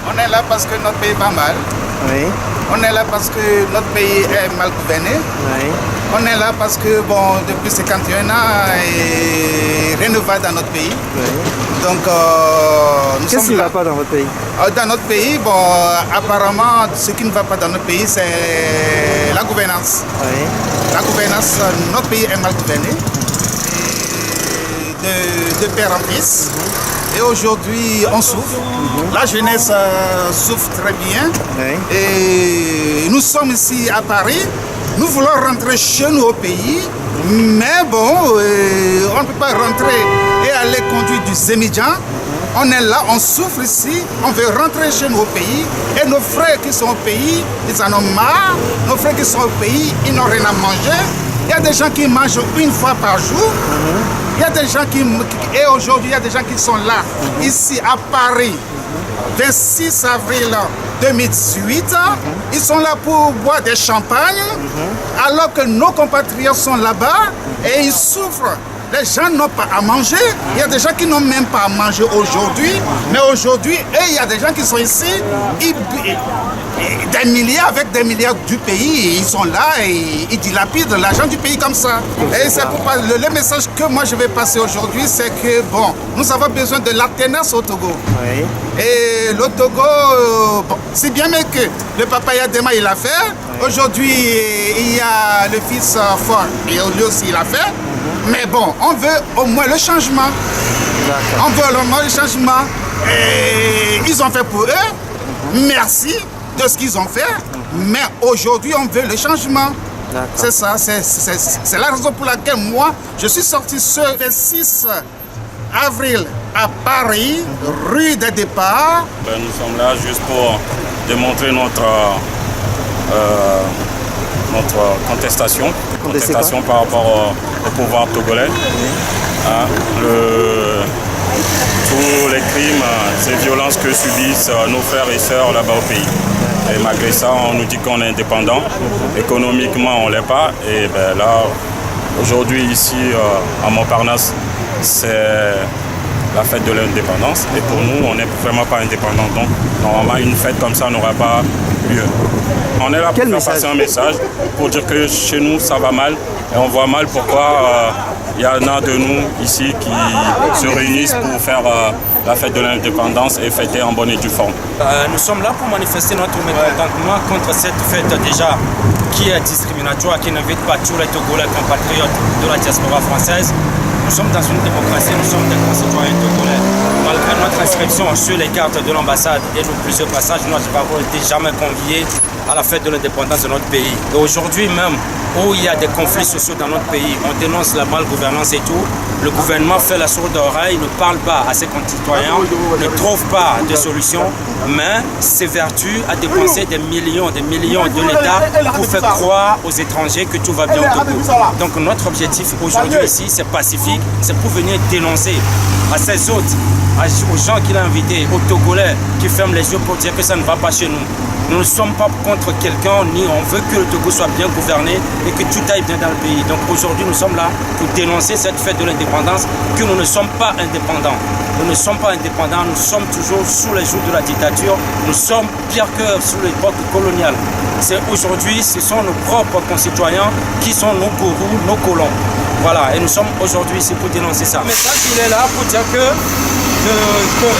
On est là parce que notre pays va mal. Oui. On est là parce que notre pays est mal gouverné. Oui. On est là parce que, bon, depuis 51 ans, rien ne va dans notre pays. Oui. Donc, nous Qu'est-ce sommes qui ne là. va pas dans votre pays? Dans notre pays, bon, apparemment, ce qui ne va pas dans notre pays, c'est la gouvernance. Oui. La gouvernance, notre pays est mal gouverné, et de père en fils. Et aujourd'hui, on souffre. La jeunesse souffre très bien. Oui. Et nous sommes ici à Paris. Nous voulons rentrer chez nous au pays. Mais bon, on ne peut pas rentrer et aller conduire du Zémidjan. On est là, on souffre ici, on veut rentrer chez nous au pays. Et nos frères qui sont au pays, ils en ont marre. Nos frères qui sont au pays, ils n'ont rien à manger. Il y a des gens qui mangent une fois par jour. Il y a des gens et aujourd'hui, il y a des gens qui sont là, ici à Paris, 26 avril 2018. Ils sont là pour boire des champagnes, alors que nos compatriotes sont là-bas et ils souffrent. Les gens n'ont pas à manger. Il y a des gens qui n'ont même pas à manger aujourd'hui. Mais aujourd'hui, il y a des gens qui sont ici, des milliards avec des milliards du pays. Ils sont là et ils dilapident l'argent du pays comme ça. Et c'est pourquoi le message que moi je vais passer aujourd'hui, c'est que bon, nous avons besoin de l'alternance au Togo. Oui. Et le Togo, bon, c'est bien mais que le papa Yadema il l'a fait. Aujourd'hui, il y a le fils Fort et lui aussi il l'a fait. Mais bon, on veut au moins le changement. On veut au moins le changement. Et ils ont fait pour eux. Merci de ce qu'ils ont fait. Mais aujourd'hui, on veut le changement. C'est ça, c'est la raison pour laquelle moi, je suis sorti ce 26 avril à Paris, rue des Départs. Nous sommes là juste pour démontrer notre contestation par rapport au pouvoir togolais. Tous les crimes, ces violences que subissent nos frères et sœurs là-bas au pays. Et malgré ça, on nous dit qu'on est indépendant. Économiquement, on ne l'est pas. Et ben là, aujourd'hui, ici, à Montparnasse, c'est la fête de l'indépendance. Et pour nous, on n'est vraiment pas indépendant. Donc, normalement, une fête comme ça n'aurait pas lieu. On est là pour faire passer un message, pour dire que chez nous, ça va mal. Et on voit mal pourquoi il y en a de nous ici qui se réunissent pour faire la fête de l'indépendance et fêter en bonne et due forme. Nous sommes là pour manifester notre mécontentement contre cette fête déjà qui est discriminatoire, qui n'invite pas tous les Togolais compatriotes de la diaspora française. Nous sommes dans une démocratie, nous sommes des concitoyens togolais. Malgré notre inscription sur les cartes de l'ambassade et nos plusieurs passages, nous n'avons été jamais conviés à la fête de l'indépendance de notre pays. Et aujourd'hui même, où il y a des conflits sociaux dans notre pays, on dénonce la malgouvernance et tout, le gouvernement fait la sourde oreille, ne parle pas à ses concitoyens, ne trouve pas de solution, mais s'évertue à dépenser des millions de l'État pour faire croire aux étrangers que tout va bien au Togo. Donc notre objectif aujourd'hui ici, c'est pacifique, c'est pour venir dénoncer à ces hôtes, aux gens qu'il a invités, aux Togolais qui ferment les yeux pour dire que ça ne va pas chez nous. Nous ne sommes pas contre quelqu'un, ni on veut que le Togo soit bien gouverné et que tout aille bien dans le pays. Donc aujourd'hui, nous sommes là pour dénoncer cette fête de l'indépendance, que nous ne sommes pas indépendants. Nous ne sommes pas indépendants, nous sommes toujours sous les jougs de la dictature. Nous sommes pire que sous l'époque coloniale. C'est aujourd'hui, ce sont nos propres concitoyens qui sont nos gourous, nos colons. Voilà, et nous sommes aujourd'hui ici pour dénoncer ça. Le message, il est là pour dire que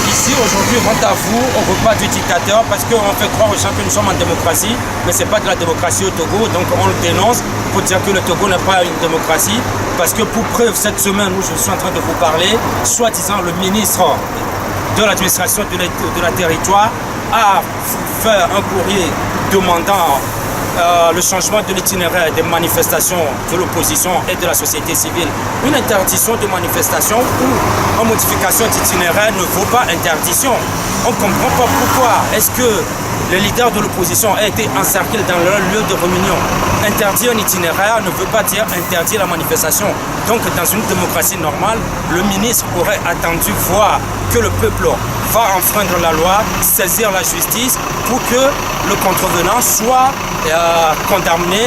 ici, aujourd'hui, honte à vous, au repas du dictateur, parce qu'on fait croire aux gens que nous sommes en démocratie, mais ce n'est pas de la démocratie au Togo, donc on le dénonce pour dire que le Togo n'est pas une démocratie, parce que pour preuve, cette semaine où je suis en train de vous parler, soi-disant le ministre de l'administration de la territoire a fait un courrier demandant le changement de l'itinéraire des manifestations de l'opposition et de la société civile. Une interdiction de manifestation ou une modification d'itinéraire ne vaut pas interdiction. On ne comprend pas pourquoi est-ce que les leaders de l'opposition ont été encerclés dans leur lieu de réunion. Interdire un itinéraire ne veut pas dire interdire la manifestation. Donc dans une démocratie normale, le ministre aurait attendu voir que le peuple va enfreindre la loi, saisir la justice pour que le contrevenant soit condamné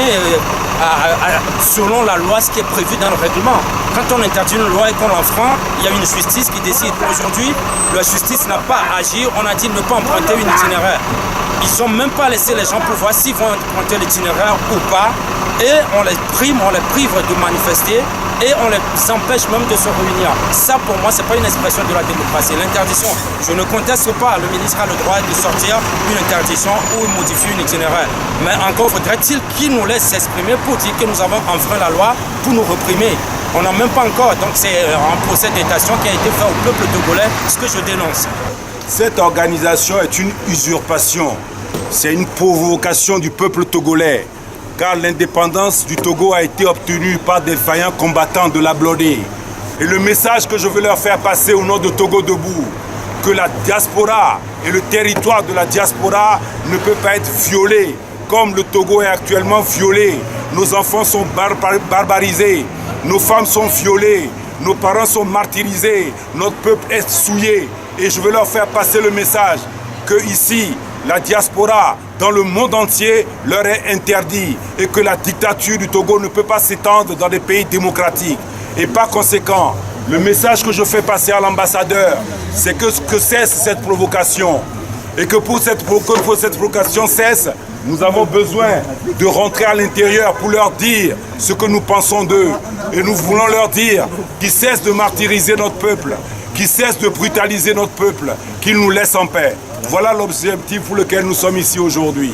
selon la loi, ce qui est prévu dans le règlement. Quand on interdit une loi et qu'on l'enfreint, il y a une justice qui décide. Aujourd'hui, la justice n'a pas agi, on a dit ne pas emprunter une itinéraire. Ils n'ont même pas laissé les gens pour voir s'ils vont emprunter l'itinéraire ou pas. Et on les prive de manifester et on les empêche même de se réunir. Ça, pour moi, ce n'est pas une expression de la démocratie. L'interdiction, je ne conteste pas. Le ministre a le droit de sortir une interdiction ou modifier une itinéraire. Mais encore faudrait-il qu'il nous laisse s'exprimer pour dire que nous avons enfreint la loi pour nous réprimer. On n'a même pas encore. Donc c'est un procès d'intention qui a été fait au peuple togolais, ce que je dénonce. Cette organisation est une usurpation. C'est une provocation du peuple togolais. Car l'indépendance du Togo a été obtenue par des vaillants combattants de la Blodé. Et le message que je veux leur faire passer au nom de Togo Debout, que la diaspora et le territoire de la diaspora ne peut pas être violé, comme le Togo est actuellement violé. Nos enfants sont barbarisés, nos femmes sont violées, nos parents sont martyrisés, notre peuple est souillé. Et je veux leur faire passer le message que ici, la diaspora dans le monde entier leur est interdit et que la dictature du Togo ne peut pas s'étendre dans des pays démocratiques. Et par conséquent, le message que je fais passer à l'ambassadeur, c'est que cesse cette provocation. Et que pour cette provocation cesse, nous avons besoin de rentrer à l'intérieur pour leur dire ce que nous pensons d'eux. Et nous voulons leur dire qu'ils cessent de martyriser notre peuple, qu'ils cessent de brutaliser notre peuple, qu'ils nous laissent en paix. Voilà l'objectif pour lequel nous sommes ici aujourd'hui.